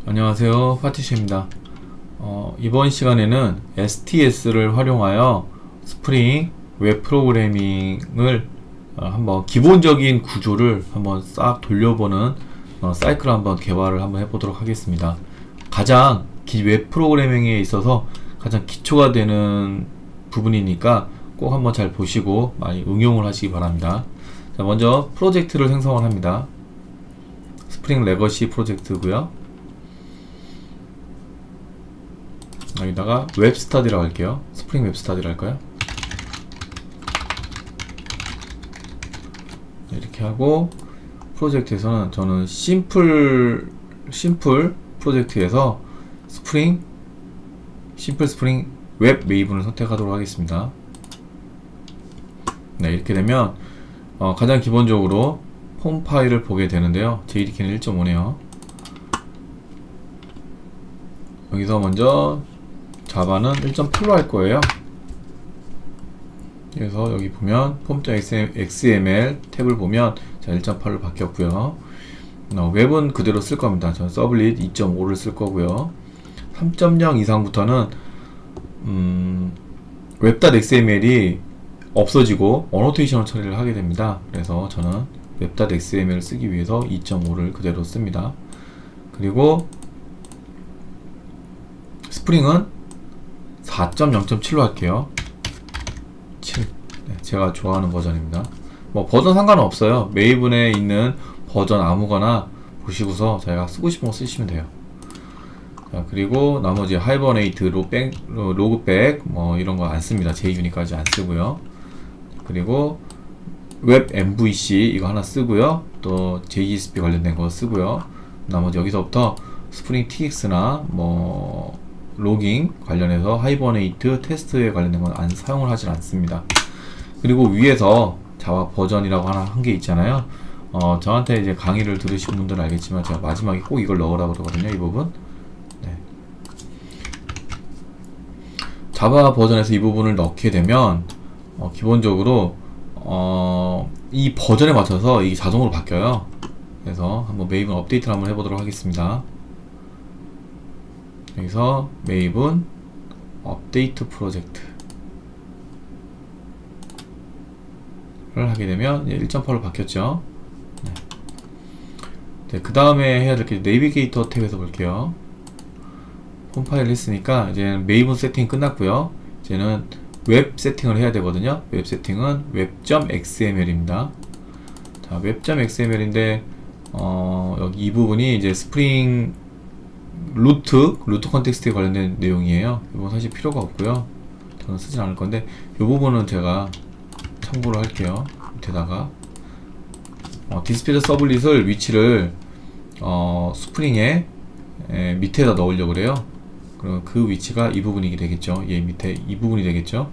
안녕하세요, 파티시입니다. 이번 시간에는 STS를 활용하여 스프링 웹 프로그래밍을 한번 기본적인 구조를 한번 싹 돌려보는 사이클을 한번 개발을 한번 해보도록 하겠습니다. 가장 웹 프로그래밍에 있어서 가장 기초가 되는 부분이니까 꼭 한번 잘 보시고 많이 응용을 하시기 바랍니다. 자, 먼저 프로젝트를 생성을 합니다. 스프링 레거시 프로젝트고요. 여기다가 웹스터디라고 할게요. 스프링 웹스터디를 할까요? 이렇게 하고, 프로젝트에서는 저는 심플 프로젝트에서 심플 스프링 웹 메이븐을 선택하도록 하겠습니다. 네, 이렇게 되면 가장 기본적으로 폼 파일을 보게 되는데요. JDK는 1.5네요. 여기서 먼저 자바는 1.8로 할 거예요. 그래서 여기 보면 폼.xml 탭을 보면 1.8로 바뀌었고요. 웹은 그대로 쓸 겁니다. 저는 서블릿 2.5를 쓸 거고요. 3.0 이상부터는 웹.xml이 없어지고 어노테이션을 처리를 하게 됩니다. 그래서 저는 웹.xml을 쓰기 위해서 2.5를 그대로 씁니다. 그리고 스프링은 4.0.7로 할게요. 7. 네, 제가 좋아하는 버전입니다. 뭐 버전 상관은 없어요. 메이븐에 있는 버전 아무거나 보시고서 자기가 쓰고 싶은 거 쓰시면 돼요. 자, 그리고 나머지 하이버네이트, 로그백 뭐 이런 거 안 씁니다. JUnit까지 안 쓰고요. 그리고 웹 MVC 이거 하나 쓰고요. 또 JSP 관련된 거 쓰고요. 나머지 여기서부터 스프링 TX나 뭐 로깅 관련해서 하이버네이트 테스트에 관련된 건 사용을 하진 않습니다. 그리고 위에서 자바 버전이라고 하나 한 게 있잖아요. 저한테 이제 강의를 들으신 분들은 알겠지만 제가 마지막에 꼭 이걸 넣으라고 그러거든요. 이 부분. 네. 자바 버전에서 이 부분을 넣게 되면 기본적으로 이 버전에 맞춰서 이게 자동으로 바뀌어요. 그래서 한번 메이븐 업데이트를 한번 해보도록 하겠습니다. 여기서 메이븐 업데이트 프로젝트를 하게 되면 1.8로 바뀌었죠. 네, 그 다음에 해야 될 게 내비게이터 탭에서 볼게요. 홈 파일 했으니까 이제 메이븐 세팅 끝났고요. 이제는 웹 세팅을 해야 되거든요. 웹 세팅은 web.xml입니다. 자, web.xml인데 여기 이 부분이 이제 스프링 루트 컨텍스트에 관련된 내용이에요. 이건 사실 필요가 없고요. 저는 쓰진 않을 건데 이 부분은 제가 참고로 할게요. 밑에다가 디스패치 서블릿을 위치를 스프링의 밑에다 넣으려고 그래요. 그럼 그 위치가 이 부분이 되겠죠. 얘 밑에 이 부분이 되겠죠.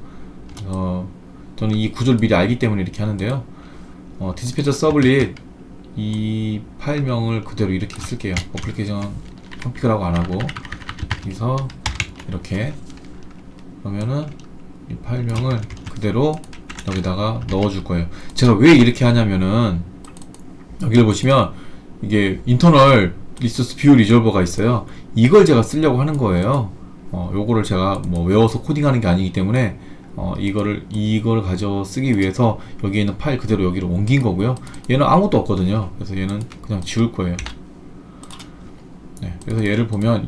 저는 이 구조를 미리 알기 때문에 이렇게 하는데요. 디스패치 서블릿 이 파일명을 그대로 이렇게 쓸게요. 어플리케이션 컴피그라고 안하고 여기서 이렇게 그러면은 이 파일명을 그대로 여기다가 넣어줄 거예요. 제가 왜 이렇게 하냐면은 여기를 보시면 이게 인터널 리소스 뷰 리졸버가 있어요. 이걸 제가 쓰려고 하는 거예요. 요거를 제가 뭐 외워서 코딩하는 게 아니기 때문에 이거를 가져 쓰기 위해서 여기에 있는 파일 그대로 여기로 옮긴 거고요. 얘는 아무것도 없거든요. 그래서 얘는 그냥 지울 거예요. 네, 그래서 얘를 보면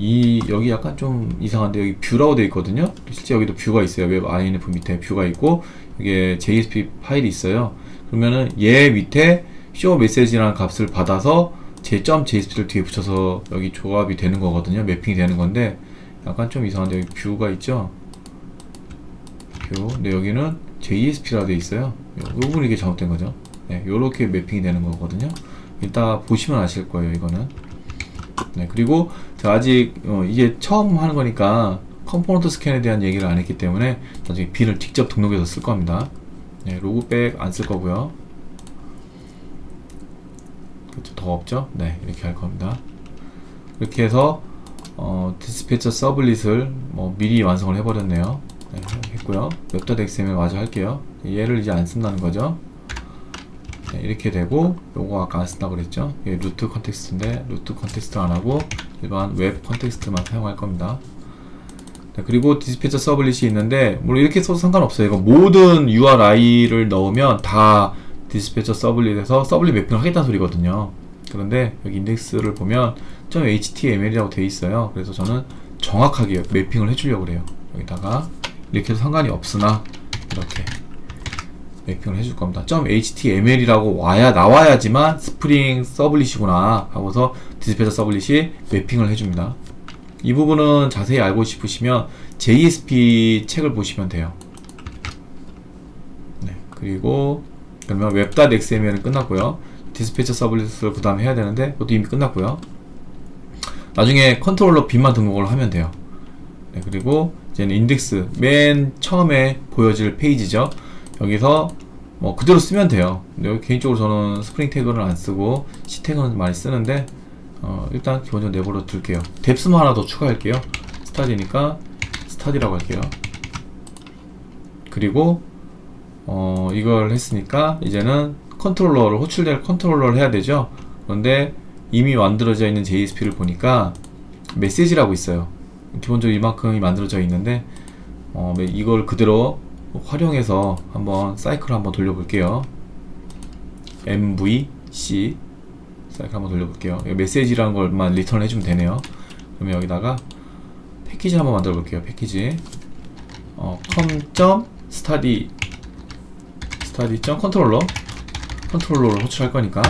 여기 약간 좀 이상한데 여기 뷰라고 되어 있거든요. 실제 여기도 뷰가 있어요. 웹 INF 밑에 뷰가 있고 이게 JSP 파일이 있어요. 그러면은 얘 밑에 show message라는 값을 받아서 제 .jsp를 뒤에 붙여서 여기 조합이 되는 거거든요. 매핑이 되는 건데 약간 좀 이상한데 여기 뷰가 있죠. 뷰. 근데 여기는 JSP라 되어 있어요. 요 부분이 이게 잘못된 거죠. 네, 요렇게 매핑이 되는 거거든요. 이따 보시면 아실 거예요. 이거는. 네, 그리고 제가 아직 이게 처음 하는 거니까 컴포넌트 스캔에 대한 얘기를 안 했기 때문에 나중에 빈을 직접 등록해서 쓸 겁니다. 네, 로그백 안 쓸 거고요. 그렇죠, 더 없죠? 네, 이렇게 할 겁니다. 이렇게 해서 디스패처 서블릿을 미리 완성을 해버렸네요. 네, 했고요. 웹.xml 마저 할게요. 얘를 이제 안 쓴다는 거죠. 네, 이렇게 되고 요거 아까 안 쓴다고 그랬죠. 이게 루트 컨텍스트인데 루트 컨텍스트 안 하고 일반 웹 컨텍스트만 사용할 겁니다. 네, 그리고 디스패처 서블릿이 있는데 물론 이렇게 써도 상관없어요. 이거 모든 URI를 넣으면 다 디스패처 서블릿에서 서블릿 매핑을 하겠다는 소리거든요. 그런데 여기 인덱스를 보면 .html이라고 되어 있어요. 그래서 저는 정확하게 매핑을 해주려고 그래요. 여기다가 이렇게 해도 상관이 없으나 이렇게 매핑을 해줄 겁니다. .html이라고 나와야지만 스프링 서블릿이구나 하고서 디스패처 서블릿이 매핑을 해줍니다. 이 부분은 자세히 알고 싶으시면 JSP 책을 보시면 돼요. 네, 그리고 그러면 web.xml은 끝났고요. 디스패처 서블릿을 그 다음에 해야 되는데 그것도 이미 끝났고요. 나중에 컨트롤러 빈만 등록을 하면 돼요. 네, 그리고 이제는 인덱스 맨 처음에 보여질 페이지죠. 여기서 뭐 그대로 쓰면 돼요. 근데 여기 개인적으로 저는 스프링 태그를 안 쓰고 C 태그는 많이 쓰는데 일단 기본적으로 내버려 둘게요. 뎁스만 하나 더 추가할게요. 스타디니까 스타디라고 할게요. 그리고 이걸 했으니까 이제는 컨트롤러를 호출될 컨트롤러를 해야 되죠. 그런데 이미 만들어져 있는 JSP를 보니까 메시지라고 있어요. 기본적으로 이만큼이 만들어져 있는데 이걸 그대로 활용해서 한번 사이클을 한번 돌려볼게요. MVC 사이클 한번 돌려볼게요. 메시지라는 걸만 리턴 해주면 되네요. 그러면 여기다가 패키지 한번 만들어 볼게요. 패키지 com.study 컨트롤러를 호출할 거니까.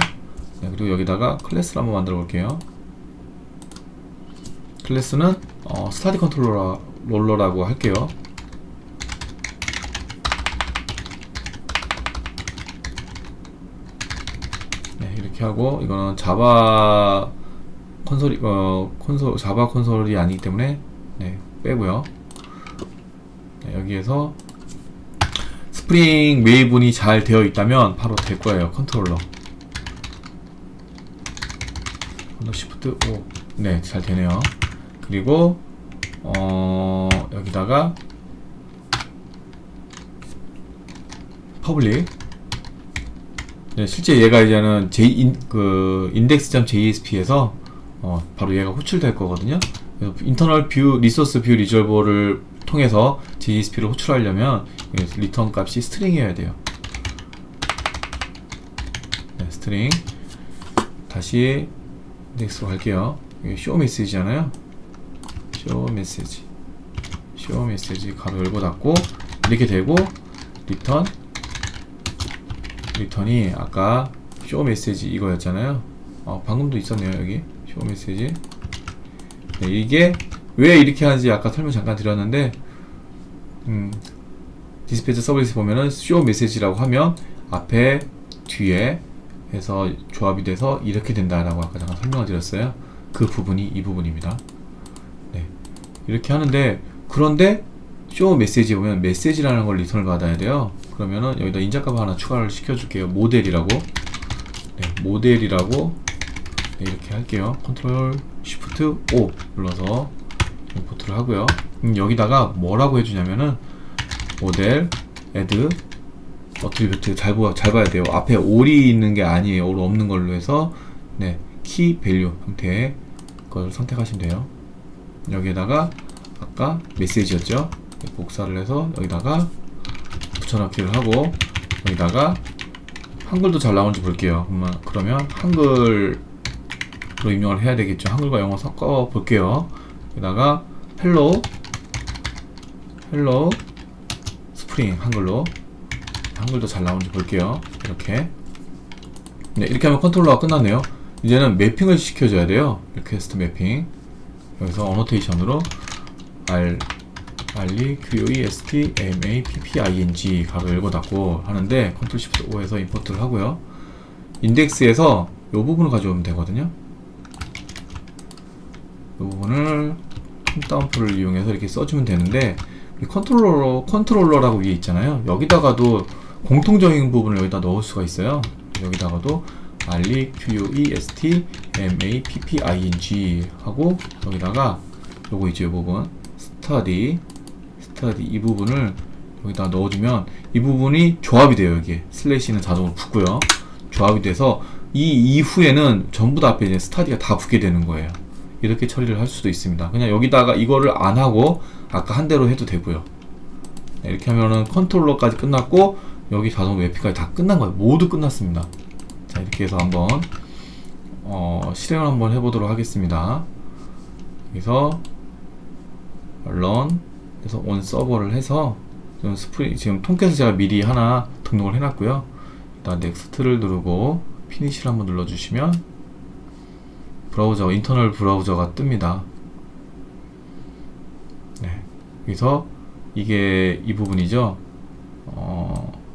네, 그리고 여기다가 클래스를 한번 만들어 볼게요. 클래스는 스타디 컨트롤러라고 할게요. 네, 이렇게 하고 이거는 자바 자바 콘솔이 아니기 때문에 네, 빼고요. 네, 여기에서 스프링 메일분이 잘 되어 있다면 바로 될 거예요. 컨트롤러 Shift O. 네, 잘 되네요. 그리고 여기다가 public. 네, 실제 얘가 이제는 index.jsp에서 바로 얘가 호출될 거거든요. 그래서 internal view resource view resolver를 통해서 JSP를 호출하려면 리턴 값이 스트링이어야 돼요. 네, 스트링. 다시 인덱스로 갈게요. 이게 show 메시지잖아요. show 메시지 가로 열고 닫고 이렇게 되고 리턴이 아까 show 메시지 이거였잖아요. 방금도 있었네요. 여기 show 메시지. 네, 이게 왜 이렇게 하는지 아까 설명 잠깐 드렸는데 디스패처 서비스 보면은 show 메시지라고 하면 앞에 뒤에 해서 조합이 돼서 이렇게 된다라고 아까 잠깐 설명을 드렸어요. 그 부분이 이 부분입니다. 네, 이렇게 하는데 그런데 show 메시지 보면 메시지라는 걸 리턴을 받아야 돼요. 그러면은 여기다 인자값 하나 추가를 시켜줄게요. 모델이라고. 네, 모델이라고 네, 이렇게 할게요. 컨트롤 Shift O 눌러서 임포트를 하고요. 여기다가 뭐라고 해주냐면은 모델 add 어트리뷰트 잘 봐야 돼요. 앞에 all이 있는 게 아니에요. all 없는 걸로 해서 네, key value 형태의 걸 선택하시면 돼요. 여기에다가 아까 메시지였죠. 복사를 해서 여기다가 붙여넣기를 하고 여기다가 한글도 잘 나오는지 볼게요. 그러면 한글로 입력을 해야 되겠죠. 한글과 영어 섞어 볼게요. 여기다가 hello 스프링 한글도 잘 나오는지 볼게요. 이렇게. 네, 이렇게 하면 컨트롤러가 끝났네요. 이제는 매핑을 시켜줘야 돼요. 리퀘스트 매핑. 여기서 어노테이션으로 request mapping 가로 열고 닫고 하는데 컨트롤 시프트 O에서 임포트를 하고요. 인덱스에서 이 부분을 가져오면 되거든요. 이 부분을 홈다운표를 이용해서 이렇게 써주면 되는데 컨트롤러라고 위에 있잖아요. 여기다가도 공통적인 부분을 여기다 넣을 수가 있어요. 여기다가도 request mapping 하고 여기다가 요거 있죠. 이 부분 study 이 부분을 여기다 넣어주면 이 부분이 조합이 돼요. 여기에 슬래시는 자동으로 붙고요. 조합이 돼서 이 이후에는 전부 다 앞에 이제 스타디가 다 붙게 되는 거예요. 이렇게 처리를 할 수도 있습니다. 그냥 여기다가 이거를 안 하고 아까 한 대로 해도 되고요. 네, 이렇게 하면은 컨트롤러까지 끝났고 여기 자동 웹피까지 다 끝난 거예요. 모두 끝났습니다. 자, 이렇게 해서 한번 실행을 한번 해보도록 하겠습니다. 여기서 run 해서 on 서버를 해서 지금 통캣을 제가 미리 하나 등록을 해놨고요. 일단 넥스트를 누르고 피니시를 한번 눌러주시면 브라우저, 인터널 브라우저가 뜹니다. 네, 여기서 이게 이 부분이죠.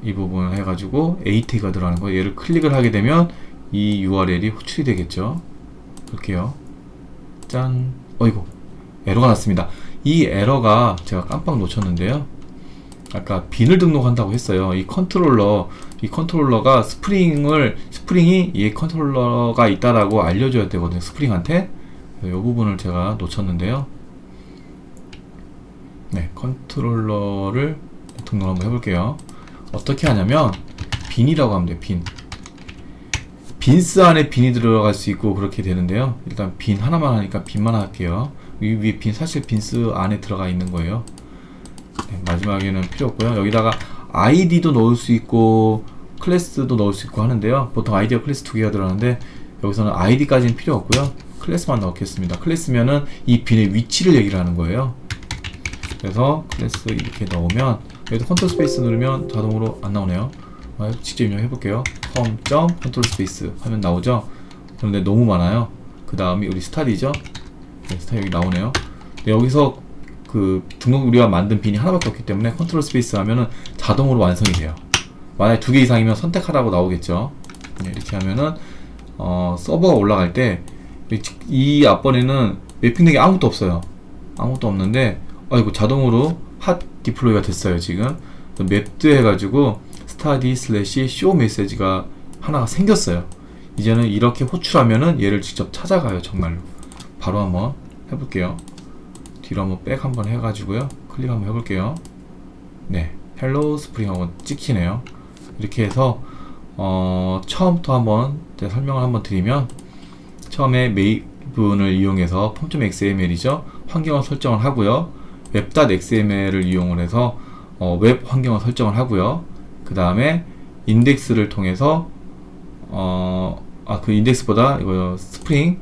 이 부분 해가지고 AT가 들어가는 거예요. 얘를 클릭을 하게 되면 이 URL이 호출이 되겠죠. 볼게요. 짠. 어이구, 에러가 났습니다. 이 에러가 제가 깜빡 놓쳤는데요. 아까 빈을 등록한다고 했어요. 이 컨트롤러가 스프링이 이 컨트롤러가 있다라고 알려줘야 되거든요. 스프링한테. 이 부분을 제가 놓쳤는데요. 네, 컨트롤러를 등록 한번 해볼게요. 어떻게 하냐면 빈이라고 하면 돼요. 빈스 안에 빈이 들어갈 수 있고 그렇게 되는데요. 일단 빈 하나만 하니까 빈만 할게요. 위에 빈, 사실 빈스 안에 들어가 있는 거예요. 네, 마지막에는 필요 없고요. 여기다가 아이디도 넣을 수 있고 클래스도 넣을 수 있고 하는데요. 보통 아이디와 클래스 두 개가 들어가는데 여기서는 아이디까지는 필요 없고요. 클래스만 넣겠습니다. 클래스면은 이 빈의 위치를 얘기를 하는 거예요. 그래서 클래스 이렇게 넣으면 여기서 컨트롤 스페이스 누르면 자동으로 안 나오네요. 직접 입력해 볼게요. 컴 컨트롤 스페이스 하면 나오죠. 그런데 너무 많아요. 그 다음이 우리 스타디죠. 네, 스타디 여기 나오네요. 네, 여기서 그 등록 우리가 만든 빈이 하나밖에 없기 때문에 컨트롤 스페이스 하면은 자동으로 완성이 돼요. 만약에 2개 이상이면 선택하라고 나오겠죠. 네, 이렇게 하면은 서버가 올라갈 때 이 앞번에는 맵핑되기 아무것도 없어요. 아무것도 없는데 아이고 자동으로 핫 디플로이가 됐어요. 지금 맵드 해가지고 스타디 슬래시 쇼 메시지가 하나가 생겼어요. 이제는 이렇게 호출하면은 얘를 직접 찾아가요. 정말로. 바로 한번 해볼게요. 뒤로 한번 백 한번 해가지고요. 클릭 한번 해볼게요. 네, 헬로 스프링 한번 찍히네요. 이렇게 해서 처음부터 한번 설명을 한번 드리면, 처음에 메이븐을 이용해서 폼.xml이죠. 환경을 설정을 하고요. 웹.xml을 이용을 해서 웹 환경을 설정을 하고요. 그 다음에 인덱스를 통해서 그 인덱스보다 이거 스프링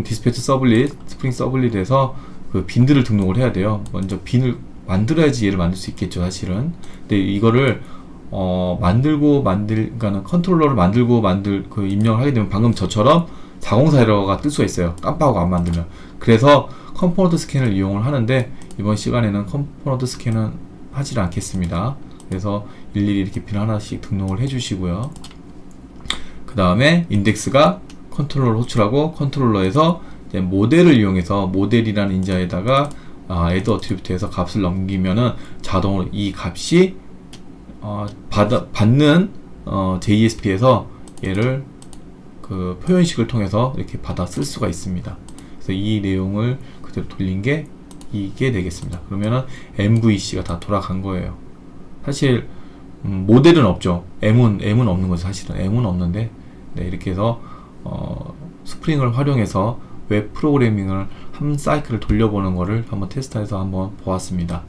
디스패치 서블릿, 스프링 서블릿에서 그 빈들을 등록을 해야 돼요. 먼저 빈을 만들어야지 얘를 만들 수 있겠죠, 사실은. 근데 이거를 그러니까는 컨트롤러를 만들고 그 입력을 하게 되면 방금 저처럼 404 에러가 뜰 수가 있어요. 깜빡하고 안 만들면. 그래서 컴포넌트 스캔을 이용을 하는데 이번 시간에는 컴포넌트 스캔은 하질 않겠습니다. 그래서 일일이 이렇게 빈 하나씩 등록을 해주시고요. 그 다음에 인덱스가 컨트롤러를 호출하고 컨트롤러에서 이제 모델을 이용해서 모델이라는 인자에다가 add attribute에서 값을 넘기면은 자동으로 이 값이 받는 JSP에서 얘를 그 표현식을 통해서 이렇게 받아 쓸 수가 있습니다. 그래서 이 내용을 그대로 돌린 게 이게 되겠습니다. 그러면은 MVC가 다 돌아간 거예요. 사실 모델은 없죠. M은 없는 거죠. 사실은 M은 없는데, 네, 이렇게 해서 스프링을 활용해서 웹 프로그래밍을 한 사이클을 돌려보는 거를 한번 테스트해서 한번 보았습니다.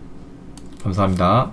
감사합니다.